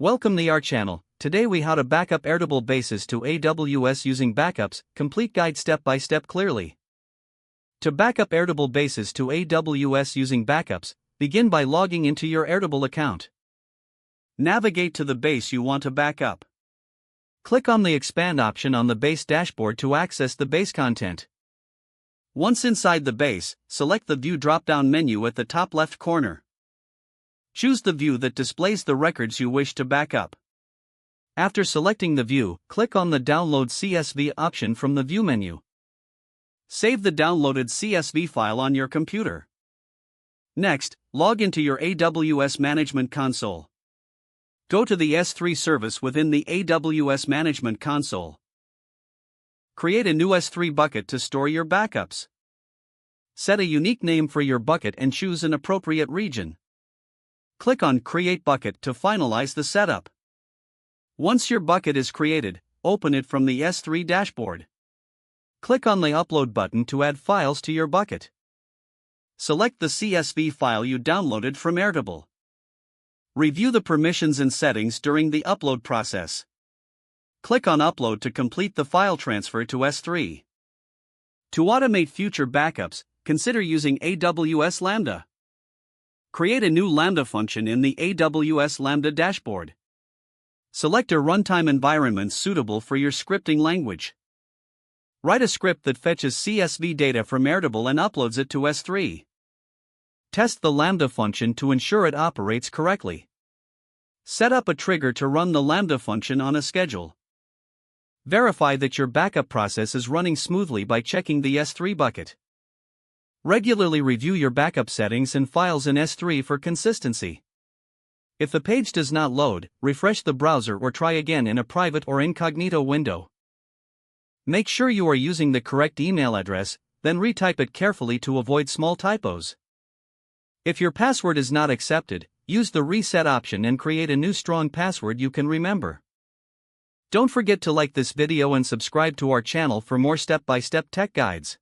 Welcome to our channel. Today we how to backup Airtable bases to AWS using backups, complete guide step by step clearly. To backup Airtable bases to AWS using backups, begin by logging into your Airtable account. Navigate to the base you want to backup. Click on the expand option on the base dashboard to access the base content. Once inside the base, select the view drop-down menu at the top left corner. Choose the view that displays the records you wish to backup. After selecting the view, click on the Download CSV option from the View menu. Save the downloaded CSV file on your computer. Next, log into your AWS Management Console. Go to the S3 service within the AWS Management Console. Create a new S3 bucket to store your backups. Set a unique name for your bucket and choose an appropriate region. Click on Create Bucket to finalize the setup. Once your bucket is created, open it from the S3 dashboard. Click on the Upload button to add files to your bucket. Select the CSV file you downloaded from Airtable. Review the permissions and settings during the upload process. Click on Upload to complete the file transfer to S3. To automate future backups, consider using AWS Lambda. Create a new Lambda function in the AWS Lambda dashboard. Select a runtime environment suitable for your scripting language. Write a script that fetches CSV data from Airtable and uploads it to S3. Test the Lambda function to ensure it operates correctly. Set up a trigger to run the Lambda function on a schedule. Verify that your backup process is running smoothly by checking the S3 bucket. Regularly review your backup settings and files in S3 for consistency. If the page does not load, refresh the browser or try again in a private or incognito window. Make sure you are using the correct email address, then retype it carefully to avoid small typos. If your password is not accepted, use the reset option and create a new strong password you can remember. Don't forget to like this video and subscribe to our channel for more step-by-step tech guides.